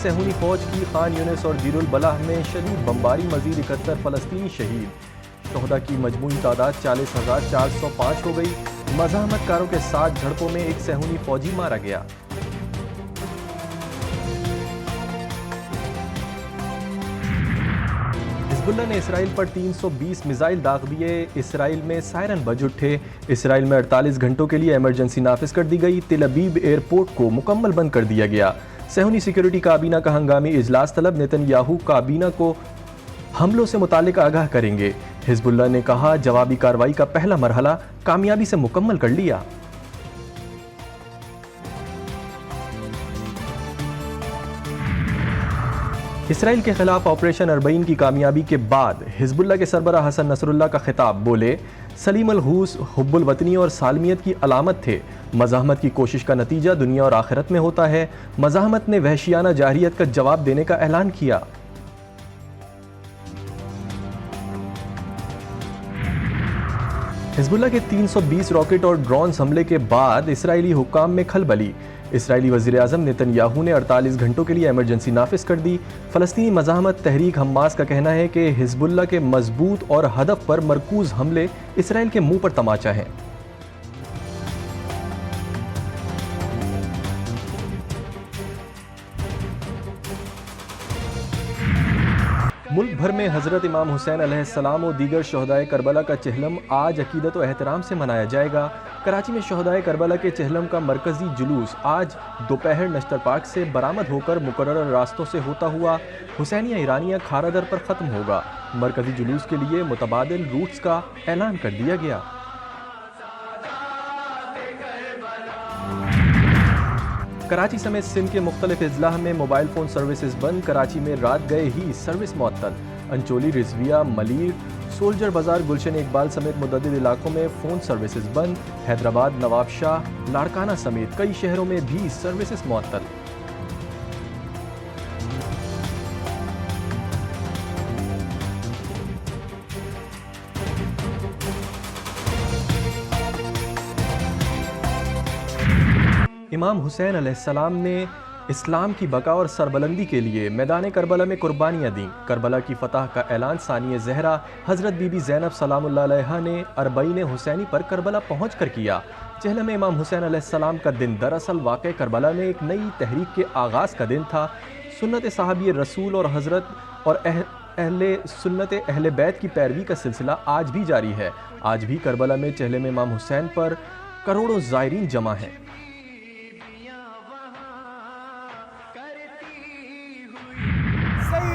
सहूनी फौज की खान यूनिस और दीरुल बलाह में शदीद बमबारी, मजीद 71 फ़लस्तीनी शहीद। शोहदा की मजमूई तादाद 40,405 हो गई। मज़ाहमतकारों के साथ झड़पों में एक सहूनी फौजी मारा गया। हिज़्बुल्लाह ने इसराइल पर 320 मिसाइल दाग दिए। इसराइल में सायरन बज उठे। इसराइल में 48 घंटों के लिए इमरजेंसी नाफिज कर दी गई। तेल अवीव एयरपोर्ट को मुकम्मल बंद कर दिया गया। सहूनी सिक्योरिटी काबीना का हंगामी इजलास तलब। नेतन्याहू काबीना को हमलों से मुतालिक आगाह करेंगे। हिज़्बुल्लाह ने कहा, जवाबी कार्रवाई का पहला मरहला कामयाबी से मुकम्मल कर लिया। इसराइल के खिलाफ ऑपरेशन अरबईन की कामयाबी के बाद हिज़्बुल्लाह के सरबराह हसन नसरुल्लाह का खिताब। बोले, सलीम अल हूस हुब्बुल वतनी और सालमियत की अलामत थे। मज़ाहमत की कोशिश का नतीजा दुनिया और आखिरत में होता है। मज़ाहमत ने वहशियाना जाहिरियत का जवाब देने का ऐलान किया। हिज़्बुल्लाह के 320 रॉकेट और ड्रोन हमले के बाद इसराइली हुक्काम में खलबली। इसराइली वज़ीर-ए-आज़म नेतन्याहू ने 48 घंटों के लिए इमरजेंसी नाफिज कर दी। फ़लस्तीनी मज़ाहमत तहरीक हमास का कहना है कि हिज़्बुल्लाह के मजबूत और हदफ पर मरकूज़ हमले इसराइल के मुंह पर तमाचा है। मुल्क भर में हज़रत इमाम हुसैन अलैहिस्सलाम और दीगर शहदाए करबला का चहलम आज अकीदत व एहतराम से मनाया जाएगा। कराची में शहदाए करबला के चहलम का मरकज़ी जुलूस आज दोपहर नश्तर पार्क से बरामद होकर मुकर्रर रास्तों से होता हुआ हुसैनिया ईरानिया खारादर पर ख़त्म होगा। मरकज़ी जुलूस के लिए मुतबादिल रूट्स का ऐलान कर दिया गया। कराची समेत सिंध के मुख्तलिफ अजलाह में मोबाइल फ़ोन सर्विसेज बंद। कराची में रात गए ही सर्विस मुअत्तल। अंचोली, रिजविया, मलीर, सोल्जर बाजार, गुलशन इकबाल समेत मुतअद्दिद इलाकों में फ़ोन सर्विसेज बंद। हैदराबाद, नवाबशाह, लाड़काना समेत कई शहरों में भी सर्विसेज मुअत्तल। इमाम हुसैन अलैहिस्सलाम ने इस्लाम की बका और सरबलंदी के लिए मैदान करबला में कुर्बानियाँ दी। करबला की फतह का ऐलान सानिया ज़हरा हज़रत बीबी ज़ैनब सलामुल्लाह अलैहा ने अरबईन हुसैनी पर करबला पहुँच कर किया। चहलम इमाम हुसैन अलैहिस्सलाम का दिन दरअसल वाक़े करबला में एक नई तहरीक के आगाज़ का दिन था। सुन्नत सहाबी रसूल और हज़रत और अहले सुन्नत अहले बैत की पैरवी का सिलसिला आज भी जारी है। आज भी करबला में चहलम इमाम हुसैन पर करोड़ों ज़ायरीन जमा हैं।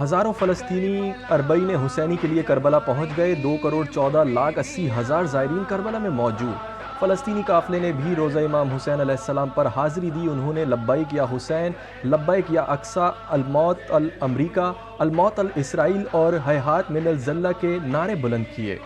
हज़ारों फ़लस्तीनी अरबईन हुसैनी के लिए करबला पहुँच गए। 2,14,80,000 ज़ायरीन करबला में मौजूद। फ़लस्तीनी काफ़िले ने भी रोज़ा इमाम हुसैन अलैहिस्सलाम पर हाज़िरी दी। उन्होंने लब्बैक या हुसैन, लब्बैक या अक्सा, अलमौत अल अमरीका, अलमौत अल इसराइल और हैहात मिनल ज़ल्ला के नारे बुलंद किए।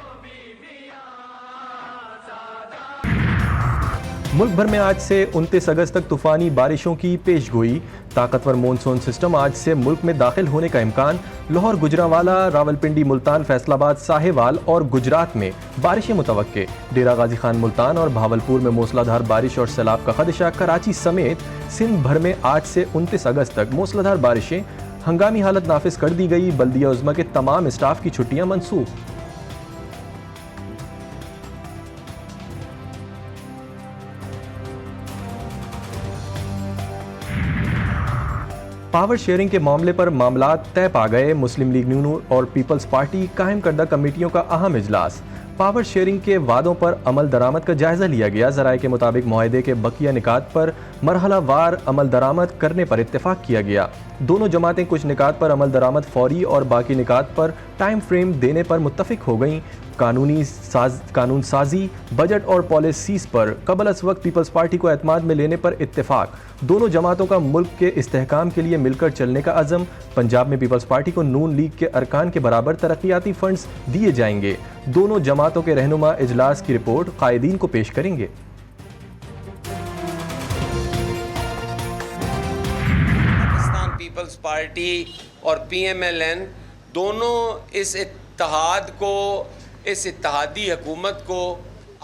मुल्क भर में आज से 29 अगस्त तक तूफ़ानी बारिशों की पेशगोई। ताकतवर मानसून सिस्टम आज से मुल्क में दाखिल होने का इम्कान। लाहौर, गुजरांवाला, रावलपिंडी, मुल्तान, फैसलाबाद, साहिवाल और गुजरात में बारिशें मुतवक्के। डेरा गाजी खान, मुल्तान और भावलपुर में मूसलाधार बारिश और सैलाब का खदशा। कराची समेत सिंध भर में आज से 29 अगस्त तक मूसलाधार बारिशें। हंगामी हालत नाफिज कर दी गई। बल्दिया उज़्मा के तमाम स्टाफ की छुट्टियां मनसूख। पावर शेयरिंग के मामले पर मामलात तय पा गए। मुस्लिम लीग नून और पीपल्स पार्टी कायम करदा कमेटियों का अहम इजलास। पावर शेयरिंग के वादों पर अमल दरामद का जायजा लिया गया। ज़राए के मुताबिक मुआहदे के बकिया निकात पर मरहला वार अमल दरामद करने पर इत्तेफाक किया गया। दोनों जमातें कुछ निकात पर अमल दरामद फौरी और बाकी निकात पर टाइम फ्रेम देने पर मुत्तफिक हो गईं। कानून साजी, बजट और पॉलिसीज़ पर कबल अस वक्त पीपल्स पार्टी को एतमाद में लेने पर इत्तेफाक। दोनों जमातों का मुल्क के इस्तेहकाम के लिए मिलकर चलने का अज़म। पंजाब में पीपल्स पार्टी को नून लीग के अरकान के बराबर तरक्याती फंड्स दिए जाएंगे। दोनों जमातों के रहनुमा इजलास की रिपोर्ट कायदीन को पेश करेंगे। पीपल्स पार्टी और PMLN दोनों इस इत्तेहाद को, इस इत्तेहादी हुकूमत को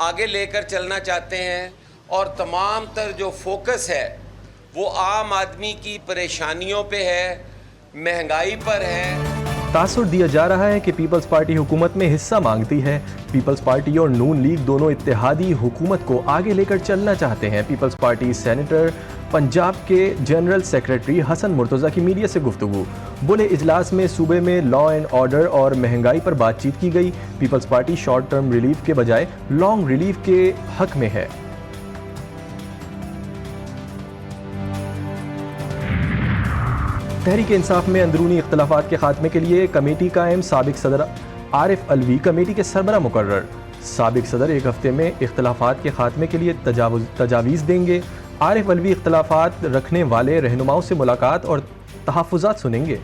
आगे लेकर चलना चाहते हैं और तमाम तर जो फोकस है वो आम आदमी की परेशानियों पे है, महंगाई पर है। तासुर दिया जा रहा है कि पीपल्स पार्टी हुकूमत में हिस्सा मांगती है। पीपल्स पार्टी और नून लीग दोनों इत्तेहादी हुकूमत को आगे लेकर चलना चाहते हैं। पीपल्स पार्टी सेनेटर पंजाब के जनरल सेक्रेटरी हसन मुर्तज़ा की मीडिया से गुफ्तगू। बोले इजलास में सूबे में लॉ एंड ऑर्डर और महंगाई पर बातचीत की गई। People's party short term relief के बजाय लॉन्ग रिलीफ के हक में है। तहरीक इंसाफ में अंदरूनी इख्तलाफात के खात्मे के लिए कमेटी कायम। साबिक सदर आरिफ अलवी कमेटी के सरबरा मुकर्रर। साबिक सदर एक हफ्ते में इख्तलाफात के खात्मे के लिए तजावीज़ देंगे। आरिफ अलवी इख्तलाफात रखने वाले रहनुमाओं से मुलाकात और तहफ़्फ़ुज़ात सुनेंगे।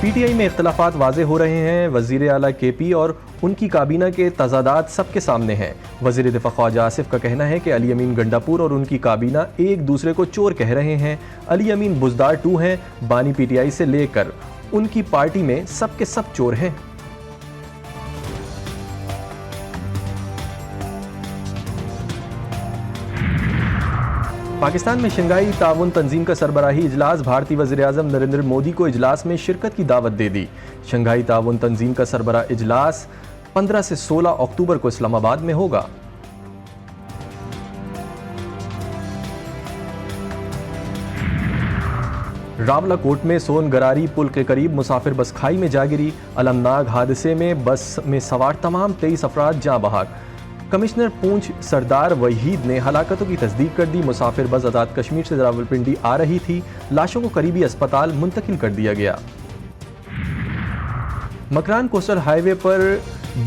PTI में इख्तलाफात वाज़े हो रहे हैं। वज़ीर आला KP और उनकी काबीना के तज़ादात सबके सामने हैं। वज़ीर दिफ़ा ख्वाजा आसिफ का कहना है कि अली अमीन गंडापुर और उनकी काबीना एक दूसरे को चोर कह रहे हैं। अली अमीन बुज़दार 2 हैं। बानी PTI से लेकर उनकी पार्टी में सबके सब चोर हैं। पाकिस्तान में शंघाई ताउन तंजीम का सरबराही इजलास। भारतीय वज़ीर-ए-आज़म नरेंद्र मोदी को इजलास में शिरकत की दावत दे दी। शंघाई ताउन तंजीम का सरबराह इजलास 15 से 16 अक्टूबर को इस्लामाबाद में होगा। रावलाकोट में सोन गरारी पुल के करीब मुसाफिर बस खाई में जा गिरी। अलमनाक हादसे में बस में सवार तमाम 23 अफराद जाँ बहक। कमिश्नर पूंछ सरदार वहीद ने हलाकतों की तस्दीक कर दी। मुसाफिर बस आज़ाद कश्मीर से रावलपिंडी आ रही थी। लाशों को करीबी अस्पताल मुंतकिल कर दिया गया। मकरान कोस्टल हाईवे पर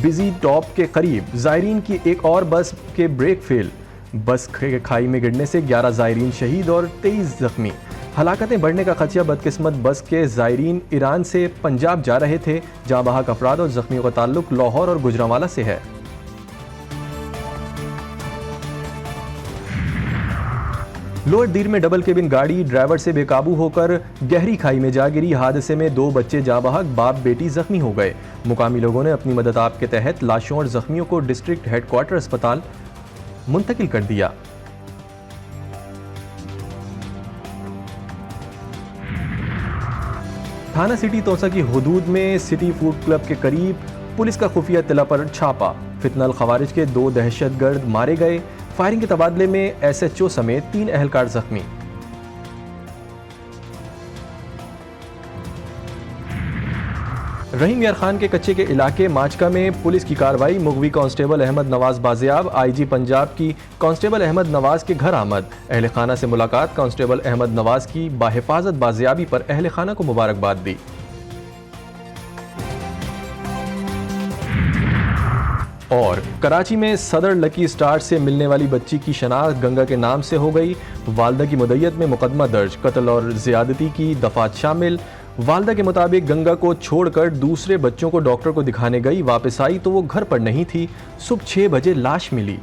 बिजी टॉप के करीब ज़ायरीन की एक और बस के ब्रेक फेल। बस के खाई में गिरने से 11 ज़ायरीन शहीद और 23 जख्मी। हलाकतें बढ़ने का खदशा। बदकिस्मत बस के ज़ायरीन ईरान से पंजाब जा रहे थे। जाँ बहक अफराद और जख्मियों का ताल्लुक लाहौर और गुजरांवाला से है। लोअर दीर में डबल केबिन गाड़ी ड्राइवर से बेकाबू होकर गहरी खाई में जा गिरी। हादसे में 2 बच्चे जाँ बहक, बाप बेटी जख्मी हो गए। मुकामी लोगों ने अपनी मदद आप के तहत लाशों और जख्मियों को डिस्ट्रिक्ट हेडक्वार्टर अस्पताल मुंतकिल कर दिया। थाना सिटी तोसा की हुदूद में सिटी फूड क्लब के करीब पुलिस का खुफिया इत्तला पर छापा। फितनल खवारिज के 2 दहशतगर्द मारे गए। फायरिंग के तबादले में SHO समेत 3 अहलकार जख्मी। रहीम यार खान के कच्चे के इलाके माचका में पुलिस की कार्रवाई। मुगवी कांस्टेबल अहमद नवाज बाजियाब। IG पंजाब की कांस्टेबल अहमद नवाज के घर आमद। अहल खाना से मुलाकात। कांस्टेबल अहमद नवाज की बाहिफाजत बाजियाबी पर अहल खाना को मुबारकबाद दी। और कराची में सदर लकी स्टार से मिलने वाली बच्ची की शनाख्त गंगा के नाम से हो गई। वालदा की मुद्दत में मुकदमा दर्ज। कत्ल और ज़्यादती की दफात शामिल। वालदा के मुताबिक गंगा को छोड़कर दूसरे बच्चों को डॉक्टर को दिखाने गई। वापस आई तो वो घर पर नहीं थी। सुबह 6 बजे लाश मिली।